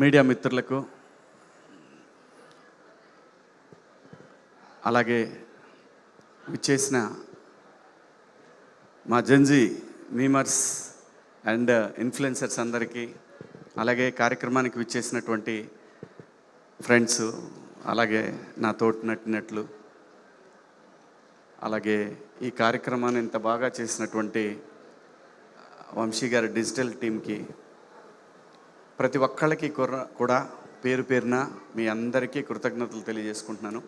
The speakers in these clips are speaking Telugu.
మీడియా మిత్రులకు, అలాగే విచ్చేసిన మా జెన్జీ మీమర్స్ అండ్ ఇన్ఫ్లుయెన్సర్స్ అందరికీ, అలాగే కార్యక్రమానికి విచ్చేసినటువంటి ఫ్రెండ్స్, అలాగే నా తోటి నటినట్లు, అలాగే ఈ కార్యక్రమాన్ని ఇంత బాగా చేసినటువంటి వంశీ గారి డిజిటల్ టీంకి, ప్రతి ఒక్కళ్ళకి కూడా పేరు పేరున మీ అందరికీ కృతజ్ఞతలు తెలియజేసుకుంటున్నాను.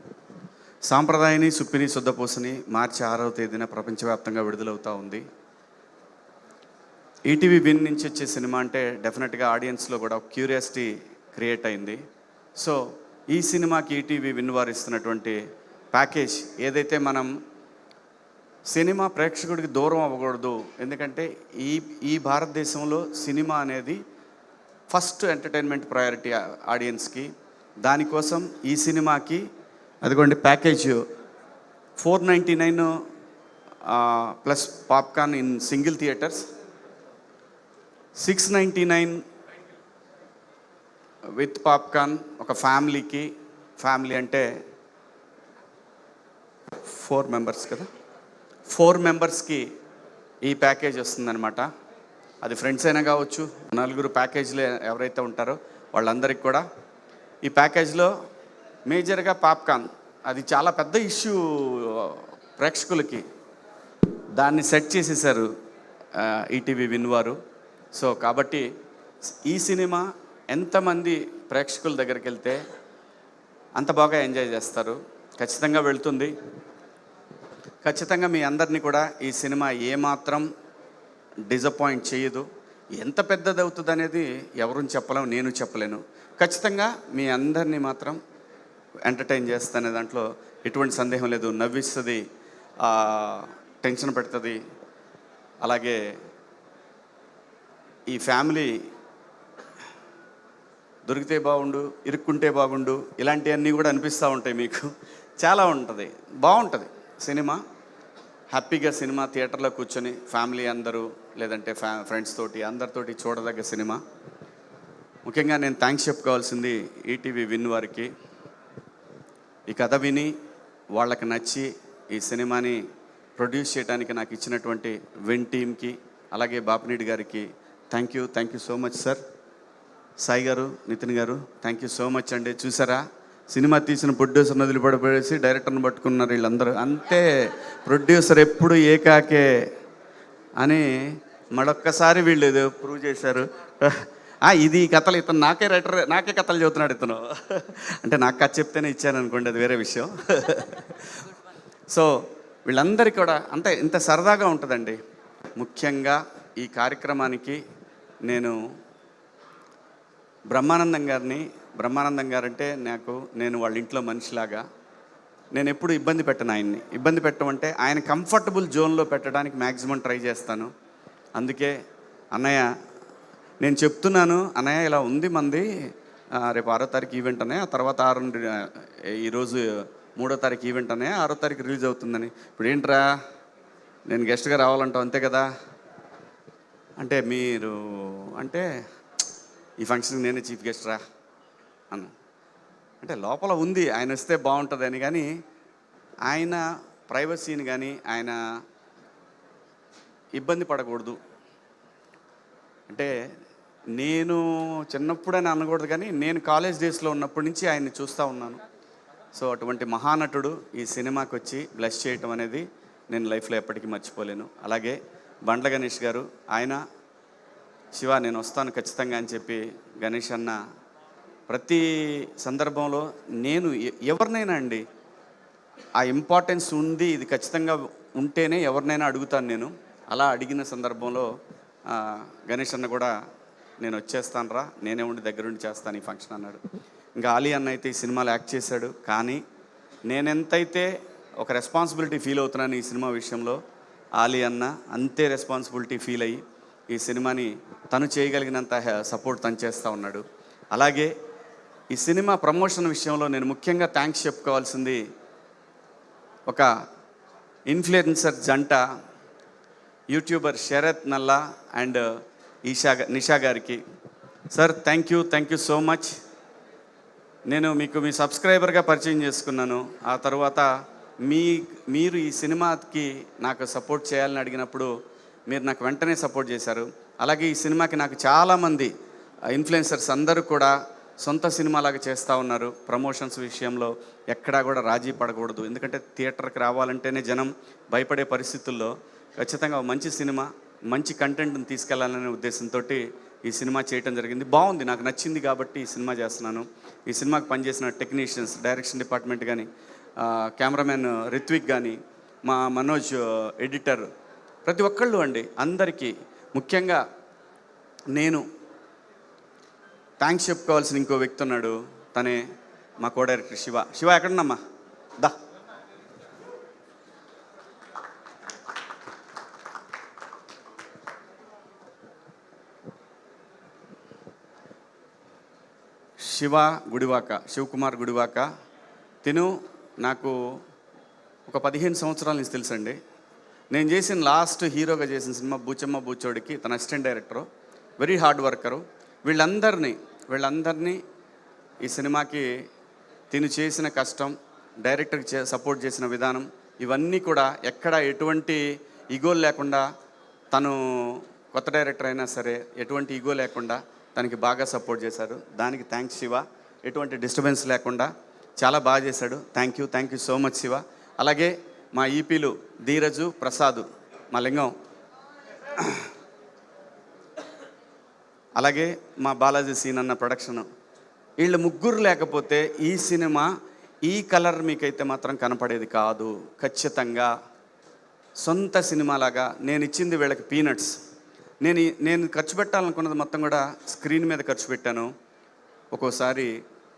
సాంప్రదాయని సుప్పిని శుద్ధపూసని మార్చి 6వ తేదీన ప్రపంచవ్యాప్తంగా విడుదలవుతూ ఉంది. ఈటీవీ విన్ నుంచి వచ్చే సినిమా అంటే డెఫినెట్గా ఆడియన్స్లో కూడా క్యూరియాసిటీ క్రియేట్ అయింది. సో ఈ సినిమాకి ఈటీవీ విన్ వారు ఇస్తున్నటువంటి ప్యాకేజ్ ఏదైతే, మనం సినిమా ప్రేక్షకుడికి దూరం అవ్వకూడదు, ఎందుకంటే ఈ భారతదేశంలో సినిమా అనేది ఫస్ట్ ఎంటర్టైన్మెంట్ ప్రయారిటీ ఆడియన్స్కి. దానికోసం ఈ సినిమాకి అదిగోండి package 499 plus popcorn in single theatres, 699 with popcorn ఒక ఫ్యామిలీకి. ఫ్యామిలీ అంటే 4 మెంబర్స్ కదా, 4 మెంబర్స్కి ఈ ప్యాకేజ్ వస్తుందన్నమాట. అది ఫ్రెండ్స్ అయినా కావచ్చు, 4 ప్యాకేజ్లో ఎవరైతే ఉంటారో వాళ్ళందరికీ కూడా ఈ ప్యాకేజ్లో మేజర్గా పాప్కార్న్, అది చాలా పెద్ద ఇష్యూ ప్రేక్షకులకి, దాన్ని సెట్ చేసేసారు ఈటీవీ విన్ వారు. సో కాబట్టి ఈ సినిమా ఎంతమంది ప్రేక్షకుల దగ్గరికి వెళ్తే అంత బాగా ఎంజాయ్ చేస్తారు. ఖచ్చితంగా వెళ్తుంది. ఖచ్చితంగా మీ అందరినీ కూడా ఈ సినిమా ఏమాత్రం డిసప్పాయింట్ చేయదు. ఎంత పెద్దది అవుతుంది అనేది ఎవరూ చెప్పలేము, నేను చెప్పలేను. ఖచ్చితంగా మీ అందరినీ మాత్రం ఎంటర్టైన్ చేస్తానే దాంట్లో ఎటువంటి సందేహం లేదు. నవ్విస్తుంది, టెన్షన్ పెడుతుంది. అలాగే ఈ ఫ్యామిలీ దొరికితే బాగుండు, ఇరుక్కుంటే బాగుండు, ఇలాంటివన్నీ కూడా అనిపిస్తూ ఉంటాయి మీకు. చాలా ఉంటుంది, బాగుంటుంది సినిమా. హ్యాపీగా సినిమా థియేటర్లో కూర్చొని ఫ్యామిలీ అందరూ, లేదంటే ఫ్రెండ్స్ తోటి అందరితోటి చూడదగ్గ సినిమా. ముఖ్యంగా నేను థ్యాంక్స్ చెప్పుకోవాల్సింది ఈటీవీ విన్ వారికి. ఈ కథ విని వాళ్ళకి నచ్చి ఈ సినిమాని ప్రొడ్యూస్ చేయడానికి నాకు ఇచ్చినటువంటి విన్ టీమ్కి, అలాగే బాపినీడి గారికి thank you so much sir. Sai గారు, నితిన్ గారు, థ్యాంక్ యూ సో మచ్ అండి. చూసారా, సినిమా తీసిన ప్రొడ్యూసర్ని వదిలిపడిపోయేసి డైరెక్టర్ని పట్టుకున్నారు వీళ్ళందరూ. అంతే, ప్రొడ్యూసర్ ఎప్పుడు ఏకాకే అని మరొక్కసారి వీళ్ళు ఏదో ప్రూవ్ చేశారు. ఇది కథలు, ఇతను నాకే కథలు చెబుతున్నాడు ఇతను. అంటే నాకు కథ చెప్తేనే ఇచ్చాను అనుకోండి, అది వేరే విషయం. సో వీళ్ళందరికీ కూడా అంతే, ఇంత సరదాగా ఉంటుందండి. ముఖ్యంగా ఈ కార్యక్రమానికి నేను బ్రహ్మానందం గారంటే నేను వాళ్ళ ఇంట్లో మనిషిలాగా, నేను ఎప్పుడు ఇబ్బంది పెట్టను ఆయన్ని. ఇబ్బంది పెట్టమంటే ఆయన కంఫర్టబుల్ జోన్లో పెట్టడానికి మ్యాక్సిమం ట్రై చేస్తాను. అందుకే అన్నయ్య, నేను చెప్తున్నాను అన్నయ్య, ఇలా ఉంది మంది, రేపు 6వ తారీఖు ఈవెంట్ అనే, ఆ తర్వాత ఈరోజు 3వ తారీఖు ఈవెంట్ అనే, 6వ తారీఖు రిలీజ్ అవుతుందని. ఇప్పుడు ఏంట్రా నేను గెస్ట్గా రావాలంటావు అంతే కదా అంటే, మీరు అంటే ఈ ఫంక్షన్కి నేనే చీఫ్ గెస్ట్ రా అన్న. అంటే లోపల ఉంది ఆయన వస్తే బాగుంటుందని, కానీ ఆయన ప్రైవసీని కానీ ఆయన ఇబ్బంది పడకూడదు. అంటే నేను చిన్నప్పుడని అనకూడదు, కానీ నేను కాలేజ్ డేస్లో ఉన్నప్పటి నుంచి ఆయన్ని చూస్తూ ఉన్నాను. సో అటువంటి మహానటుడు ఈ సినిమాకి వచ్చి బ్లెస్ చేయటం అనేది నేను లైఫ్లో ఎప్పటికీ మర్చిపోలేను. అలాగే బండ్ల గణేష్ గారు, ఆయన శివ నేను వస్తాను ఖచ్చితంగా అని చెప్పి గణేష్ అన్న ప్రతి సందర్భంలో, నేను ఎవరినైనా అండి ఆ ఇంపార్టెన్స్ ఉంది, ఇది ఖచ్చితంగా ఉంటేనే ఎవరినైనా అడుగుతాను నేను. అలా అడిగిన సందర్భంలో గణేష్ అన్న కూడా నేను వచ్చేస్తాను రా, నేనే ఉండి దగ్గరుండి చేస్తాను ఈ ఫంక్షన్ అన్నాడు. ఇంకా ఆలీ అన్న అయితే ఈ సినిమాలో యాక్ట్ చేశాడు, కానీ నేనెంతైతే ఒక రెస్పాన్సిబిలిటీ ఫీల్ అవుతున్నాను ఈ సినిమా విషయంలో, ఆలీ అన్న అంతే రెస్పాన్సిబిలిటీ ఫీల్ అయ్యి ఈ సినిమాని తను చేయగలిగినంత సపోర్ట్ తను చేస్తూ ఉన్నాడు. అలాగే ఈ సినిమా ప్రమోషన్ విషయంలో నేను ముఖ్యంగా థ్యాంక్స్ చెప్పుకోవాల్సింది ఒక ఇన్ఫ్లుయెన్సర్ జంట, యూట్యూబర్ శరత్ నల్లా అండ్ నిషా గారికి. Sir thank you so much. నేను మీకు మీ సబ్స్క్రైబర్గా పరిచయం చేసుకున్నాను. ఆ తర్వాత మీరు ఈ సినిమాకి నాకు సపోర్ట్ చేయాలని అడిగినప్పుడు మీరు నాకు వెంటనే సపోర్ట్ చేశారు. అలాగే ఈ సినిమాకి నాకు చాలామంది ఇన్ఫ్లుయెన్సర్స్ అందరూ కూడా సొంత సినిమాలాగా చేస్తూ ఉన్నారు. ప్రమోషన్స్ విషయంలో ఎక్కడా కూడా రాజీ పడకూడదు. ఎందుకంటే థియేటర్కి రావాలంటేనే జనం భయపడే పరిస్థితుల్లో ఖచ్చితంగా మంచి సినిమా, మంచి కంటెంట్ని తీసుకెళ్లాలనే ఉద్దేశంతో ఈ సినిమా చేయటం జరిగింది. బాగుంది, నాకు నచ్చింది కాబట్టి ఈ సినిమా చేస్తున్నాను. ఈ సినిమాకి పనిచేసిన టెక్నీషియన్స్, డైరెక్షన్ డిపార్ట్మెంట్ కానీ, కెమెరామెన్ రిత్విక్ కానీ, మా మనోజ్ ఎడిటర్, ప్రతి ఒక్కళ్ళు అండి, అందరికీ ముఖ్యంగా నేను థ్యాంక్స్ చెప్పుకోవాల్సిన ఇంకో వ్యక్తి ఉన్నాడు. తనే మా కో డైరెక్టర్ శివ ఎక్కడున్నామ్మా దా. శివకుమార్ గుడివాక. తిను నాకు ఒక 15 సంవత్సరాల నుంచి తెలుసండి. నేను చేసిన లాస్ట్ హీరోగా చేసిన సినిమా బూచమ్మ బూచోడికి తన assistant director, very hard worker. వీళ్ళందరినీ ఈ సినిమాకి తిను చేసిన కష్టం, డైరెక్టర్కి సపోర్ట్ చేసిన విధానం, ఇవన్నీ కూడా ఎక్కడ ఎటువంటి ఈగోలు లేకుండా, తను కొత్త డైరెక్టర్ అయినా సరే ఎటువంటి ఈగో లేకుండా తనకి బాగా సపోర్ట్ చేశారు. దానికి థ్యాంక్స్ శివ. ఎటువంటి డిస్టర్బెన్స్ లేకుండా చాలా బాగా చేశాడు. Thank you so much Shiva. అలాగే మా ఈపీలు ధీరజు, ప్రసాద్, మా లింగం, అలాగే మా బాలాజీ సీన్ అన్న ప్రొడక్షను, వీళ్ళు ముగ్గురు లేకపోతే ఈ సినిమా ఈ కలర్ మీకైతే మాత్రం కనపడేది కాదు. ఖచ్చితంగా సొంత సినిమాలాగా నేను ఇచ్చింది వీళ్ళకి పీనట్స్. నేను ఖర్చు పెట్టాలనుకున్నది మొత్తం కూడా స్క్రీన్ మీద ఖర్చు పెట్టాను. ఒక్కోసారి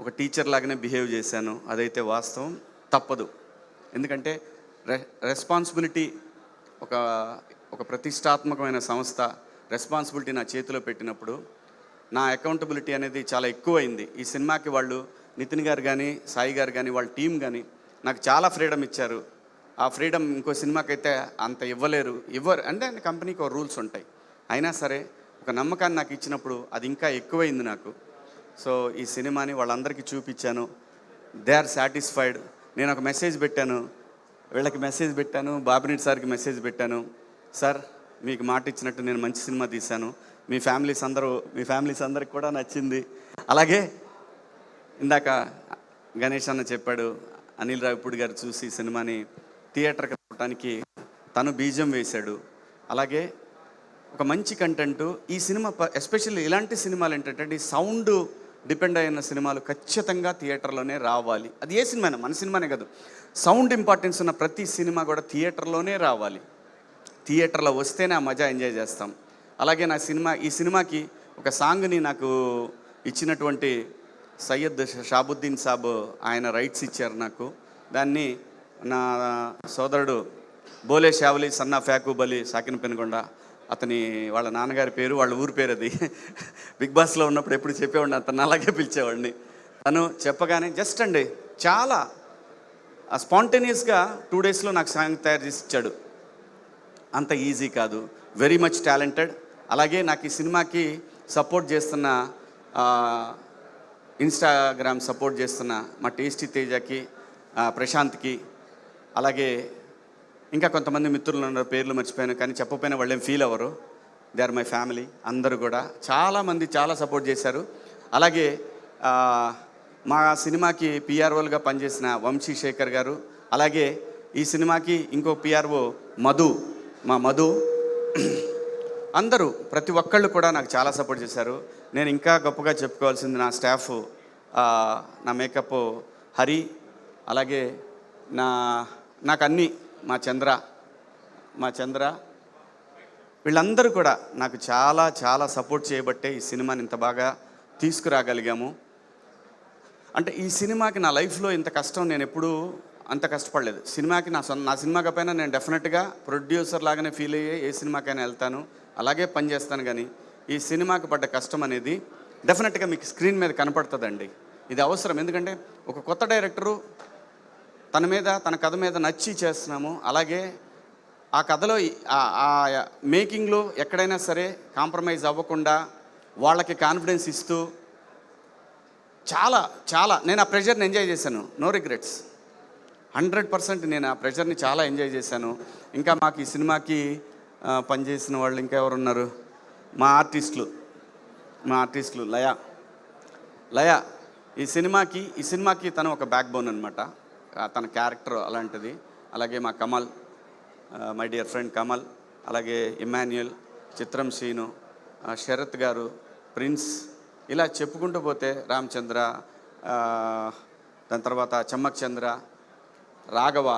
ఒక టీచర్ లాగానే బిహేవ్ చేశాను, అదైతే వాస్తవం, తప్పదు. ఎందుకంటే రెస్పాన్సిబిలిటీ, ఒక ప్రతిష్టాత్మకమైన సంస్థ రెస్పాన్సిబిలిటీ నా చేతిలో పెట్టినప్పుడు నా అకౌంటబిలిటీ అనేది చాలా ఎక్కువైంది. ఈ సినిమాకి వాళ్ళు నితిన్ గారు కానీ, సాయి గారు కానీ, వాళ్ళ టీం కానీ నాకు చాలా ఫ్రీడమ్ ఇచ్చారు. ఆ ఫ్రీడమ్ ఇంకో సినిమాకైతే అంత ఇవ్వరు అంటే కంపెనీకి ఒక రూల్స్ ఉంటాయి. అయినా సరే ఒక నమ్మకాన్ని నాకు ఇచ్చినప్పుడు అది ఇంకా ఎక్కువైంది నాకు. సో ఈ సినిమాని వాళ్ళందరికీ చూపించాను. They are satisfied. నేను ఒక మెసేజ్ పెట్టాను, వీళ్ళకి మెసేజ్ పెట్టాను, బాబినేని సార్కి మెసేజ్ పెట్టాను. సార్, మీకు మాట ఇచ్చినట్టు నేను మంచి సినిమా తీశాను, మీ ఫ్యామిలీస్ అందరికి కూడా నచ్చింది. అలాగే ఇందాక గణేష్ అన్న చెప్పాడు, అనిల్ రావిపూడి గారు చూసి సినిమాని థియేటర్కి రావడానికి తను బీజం వేశాడు. అలాగే ఒక మంచి కంటెంట్ ఈ సినిమా, ఎస్పెషల్లీ ఇలాంటి సినిమాలు ఏంటంటే ఈ సౌండ్ డిపెండ్ అయిన సినిమాలు ఖచ్చితంగా థియేటర్లోనే రావాలి. అది ఏ సినిమా అయినా, మన సినిమానే కాదు, సౌండ్ ఇంపార్టెన్స్ ఉన్న ప్రతి సినిమా కూడా థియేటర్లోనే రావాలి. థియేటర్లో వస్తేనే ఆ మజా ఎంజాయ్ చేస్తాం. అలాగే ఈ సినిమాకి ఒక సాంగ్ని నాకు ఇచ్చినటువంటి సయ్యద్ షాబుద్దీన్ సాబ్, ఆయన రైట్స్ ఇచ్చారు నాకు. దాన్ని నా సోదరుడు బోలే షావలి సన్నా ఫ్యాకుబలి సాకిన్ పెనుగొండ, వాళ్ళ నాన్నగారి పేరు, వాళ్ళ ఊరి పేరు అది. బిగ్ బాస్లో ఉన్నప్పుడు ఎప్పుడు చెప్పేవాడిని, అతను అలాగే పిలిచేవాడిని. తను చెప్పగానే జస్ట్ అండి చాలా స్పాంటేనియస్గా 2 డేస్లో నాకు సాంగ్ తయారు చేసి ఇచ్చాడు. అంత ఈజీ కాదు, వెరీ మచ్ టాలెంటెడ్. అలాగే నాకు ఈ సినిమాకి సపోర్ట్ చేస్తున్న, ఇన్స్టాగ్రామ్ సపోర్ట్ చేస్తున్న మా టేస్టీ తేజకి, ప్రశాంత్కి, అలాగే ఇంకా కొంతమంది మిత్రులు ఉన్నారు, పేర్లు మర్చిపోయాను, కానీ చెప్పకపోయినా వాళ్ళేం ఫీల్ అవ్వరు. They are my family. అందరూ కూడా చాలామంది చాలా సపోర్ట్ చేశారు. అలాగే మా సినిమాకి పిఆర్ఓలుగా పనిచేసిన వంశీ శేఖర్ గారు, అలాగే ఈ సినిమాకి ఇంకో పిఆర్ఓ మా మధు, అందరూ ప్రతి ఒక్కళ్ళు కూడా నాకు చాలా సపోర్ట్ చేశారు. నేను ఇంకా గొప్పగా చెప్పుకోవాల్సింది నా స్టాఫ్, నా మేకప్ హరి, అలాగే నాకు అన్నీ మా చంద్ర, వీళ్ళందరూ కూడా నాకు చాలా చాలా సపోర్ట్ చేయబట్టే ఈ సినిమాని ఇంత బాగా తీసుకురాగలిగాము. అంటే ఈ సినిమాకి నా లైఫ్లో ఇంత కష్టం నేను ఎప్పుడూ అంత కష్టపడలేదు. సినిమాకి నా సినిమాకి పైన నేను డెఫినెట్గా ప్రొడ్యూసర్ లాగానే ఫీల్ అయ్యే ఏ సినిమాకైనా వెళ్తాను, అలాగే పనిచేస్తాను. కానీ ఈ సినిమాకి పడ్డ కష్టం అనేది డెఫినెట్గా మీకు స్క్రీన్ మీద కనపడుతుందండి. ఇది అవసరం. ఎందుకంటే ఒక కొత్త డైరెక్టరు తన కథ మీద నచ్చి చేస్తున్నాము. అలాగే ఆ కథలో ఆ మేకింగ్లో ఎక్కడైనా సరే కాంప్రమైజ్ అవ్వకుండా వాళ్ళకి కాన్ఫిడెన్స్ ఇస్తూ చాలా చాలా నేను ఆ ప్రెషర్ని ఎంజాయ్ చేశాను. No regrets. 100% నేను ఆ ప్రెషర్ని చాలా ఎంజాయ్ చేశాను. ఇంకా మాకు ఈ సినిమాకి పనిచేసిన వాళ్ళు ఇంకా ఎవరున్నారు, మా ఆర్టిస్టులు లయ ఈ సినిమాకి తను ఒక బ్యాక్ బోన్ అనమాట. తన క్యారెక్టర్ అలాంటిది. అలాగే మా Kamal, my dear friend Kamal, అలాగే ఇమాన్యుయల్, చిత్రం శ్రీను, శరత్ గారు, ప్రిన్స్, ఇలా చెప్పుకుంటూ పోతే రామచంద్ర, దాని తర్వాత చమ్మక్ చంద్ర, రాఘవ,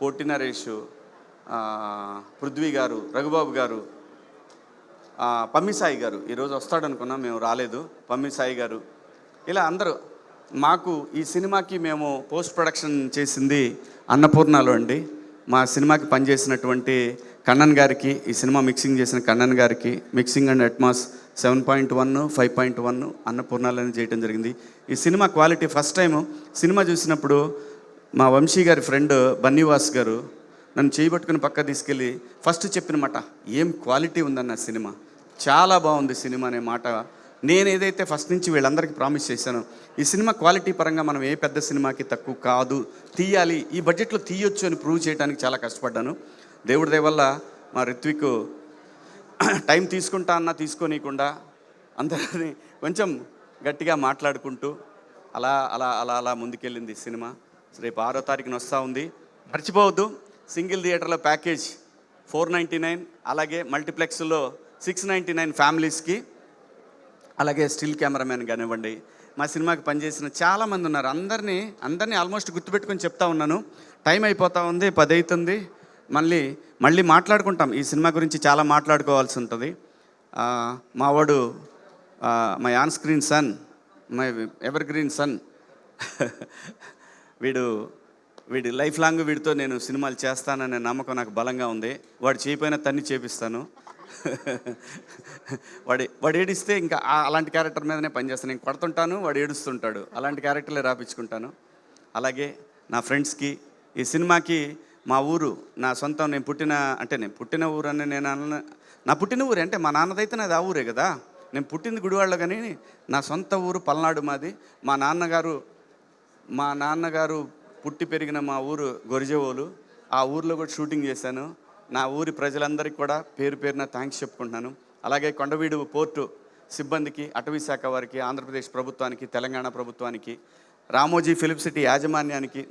పొట్టి నరేషు, పృథ్వీ గారు, రఘుబాబు గారు, పమ్మిసాయి గారు. ఈరోజు వస్తాడనుకున్నాం, మేము రాలేదు. పమ్మిసాయి గారు, ఇలా అందరూ. మాకు ఈ సినిమాకి మేము పోస్ట్ ప్రొడక్షన్ చేసింది అన్నపూర్ణలో అండి. మా సినిమాకి పనిచేసినటువంటి కన్నన్ గారికి, ఈ సినిమా మిక్సింగ్ చేసిన కన్నన్ గారికి, మిక్సింగ్ అండ్ అట్మాస్ 7.1, 5.1 అన్నపూర్ణాలని చేయడం జరిగింది. ఈ cinema quality first time cinema చూసినప్పుడు మా వంశీ గారి ఫ్రెండ్ బన్నీవాస్ గారు నన్ను చేయబట్టుకుని పక్క తీసుకెళ్ళి ఫస్ట్ చెప్పిన మాట, ఏం క్వాలిటీ ఉందన్న సినిమా, చాలా బాగుంది సినిమా అనే మాట. నేను ఏదైతే ఫస్ట్ నుంచి వీళ్ళందరికీ ప్రామిస్ చేశానో, ఈ సినిమా క్వాలిటీ పరంగా మనం ఏ పెద్ద సినిమాకి తక్కువ కాదు, తీయాలి, ఈ బడ్జెట్లో తీయొచ్చు అని ప్రూవ్ చేయడానికి చాలా కష్టపడ్డాను. దేవుడి దయ వల్ల మా రిత్విక్ టైం తీసుకుంటా అన్నా తీసుకోనీయకుండా అందరినీ కొంచెం గట్టిగా మాట్లాడుకుంటూ అలా అలా అలా అలా ముందుకెళ్ళింది సినిమా. రేపు 6వ తారీఖున వస్తూ ఉంది. మర్చిపోవద్దు, సింగిల్ థియేటర్లో ప్యాకేజ్ 499, అలాగే మల్టీప్లెక్స్లో 699 ఫ్యామిలీస్కి, అలాగే స్టిల్ కెమెరామెన్ కానివ్వండి. మా సినిమాకి పనిచేసిన చాలామంది ఉన్నారు. అందరినీ ఆల్మోస్ట్ గుర్తుపెట్టుకొని చెప్తా ఉన్నాను. టైం అయిపోతూ ఉంది, 10 అవుతుంది. మళ్ళీ మాట్లాడుకుంటాం. ఈ సినిమా గురించి చాలా మాట్లాడుకోవాల్సి ఉంటుంది. మావాడు my on screen son, my evergreen son, వీడు లైఫ్ లాంగ్ వీడితో నేను సినిమాలు చేస్తాననే నమ్మకం నాకు బలంగా ఉంది. వాడు చేయపోయినా తన్ని చేపిస్తాను. వాడు ఏడిస్తే ఇంకా అలాంటి క్యారెక్టర్ మీదనే పనిచేస్తాను. నేను కొడుతుంటాను, వాడు ఏడుస్తుంటాడు, అలాంటి క్యారెక్టర్లే రాపించుకుంటాను. అలాగే నా ఫ్రెండ్స్కి, ఈ సినిమాకి మా ఊరు నా సొంతం, నేను పుట్టిన ఊరు అని నా పుట్టిన ఊరే అంటే మా నాన్నదైతే నాది ఆ ఊరే కదా. నేను పుట్టింది గుడివాడలో, కానీ నా సొంత ఊరు పల్నాడు మాది. మా నాన్నగారు పుట్టి పెరిగిన మా ఊరు గొరిజేవోలు. ఆ ఊర్లో కూడా షూటింగ్ చేశాను. నా ఊరి ప్రజలందరికీ కూడా పేరున థ్యాంక్స్ చెప్పుకుంటున్నాను. అలాగే కొండవీడు పోర్టు సిబ్బందికి, అటవీ శాఖ వారికి, ఆంధ్రప్రదేశ్ ప్రభుత్వానికి, తెలంగాణ ప్రభుత్వానికి, రామోజీ ఫిలిం సిటీ యాజమాన్యానికి,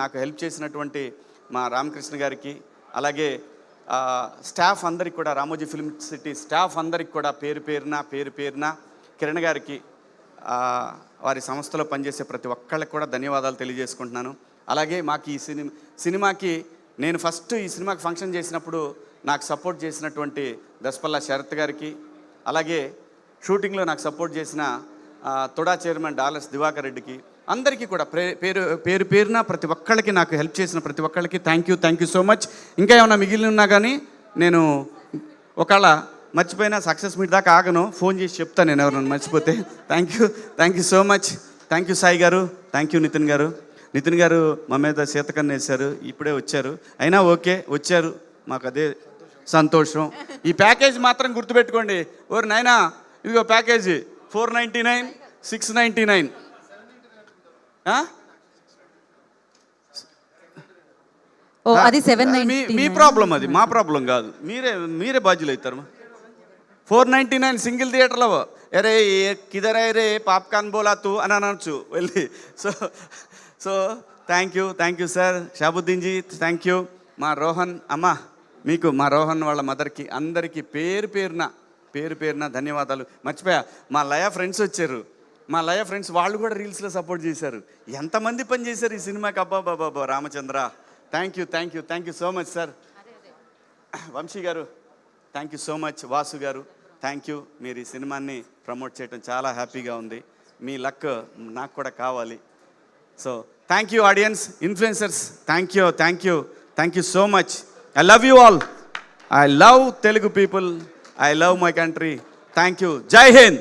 నాకు హెల్ప్ చేసినటువంటి మా రామకృష్ణ గారికి, అలాగే స్టాఫ్ అందరికి కూడా, రామోజీ ఫిలిం సిటీ స్టాఫ్ అందరికి కూడా పేరున కిరణ్ గారికి, వారి సంస్థలో పనిచేసే ప్రతి ఒక్కళ్ళకి కూడా ధన్యవాదాలు తెలియజేసుకుంటున్నాను. అలాగే మాకు ఈ సినిమాకి నేను ఫస్ట్ ఈ సినిమాకి ఫంక్షన్ చేసినప్పుడు నాకు సపోర్ట్ చేసినటువంటి దస్పల్లా శరత్ గారికి, అలాగే షూటింగ్లో నాకు సపోర్ట్ చేసిన తుడా చైర్మన్ డాలర్స్ దివాకర్ రెడ్డికి, అందరికీ కూడా పేరున ప్రతి ఒక్కళ్ళకి, నాకు హెల్ప్ చేసిన ప్రతి ఒక్కళ్ళకి థ్యాంక్ యూ సో మచ్. ఇంకా ఏమైనా మిగిలి ఉన్నా కానీ నేను ఒకవేళ మర్చిపోయినా సక్సెస్ మీట్ దాకా ఆగను, ఫోన్ చేసి చెప్తాను నేను ఎవరైనా మర్చిపోతే. Thank you so much. Thank you Sai గారు, థ్యాంక్ యూ నితిన్ గారు మా మీద శీతకన్ను వేశారు, ఇప్పుడే వచ్చారు. అయినా ఓకే, వచ్చారు, మాకు అదే సంతోషం. ఈ ప్యాకేజ్ మాత్రం గుర్తుపెట్టుకోండి. ఓరు నాయనా, ఇదిగో ప్యాకేజీ 499, 699. మీ ప్రాబ్లం అది, మా ప్రాబ్లం కాదు. మీరే బాధ్యులు అవుతారు. 499 సింగిల్ థియేటర్లో. అరే కిదర్ రే పాప్కార్న్ బోలా తూ అని అనొచ్చు వెళ్ళి. So thank you sir. Shahabuddin ji thank you. మా రోహన్ అమ్మ, మీకు, మా రోహన్ వాళ్ళ మదర్కి, అందరికీ పేరున ధన్యవాదాలు. మర్చిపోయా, మా లయ ఫ్రెండ్స్ వచ్చారు. మా లయ ఫ్రెండ్స్ వాళ్ళు కూడా రీల్స్లో సపోర్ట్ చేశారు. ఎంతమంది పని చేశారు ఈ సినిమాకి, అబ్బాబాబా Ramachandra. Thank you so much sir. Vamshi గారు thank you so much. Vasu గారు థ్యాంక్ యూ. మీరు ఈ సినిమాని ప్రమోట్ చేయడం చాలా హ్యాపీగా ఉంది. మీ లక్ నాకు కూడా కావాలి. So thank you audience, influencers, thank you so much. I love you all. I love Telugu people. I love my country. Thank you. జై హింద్.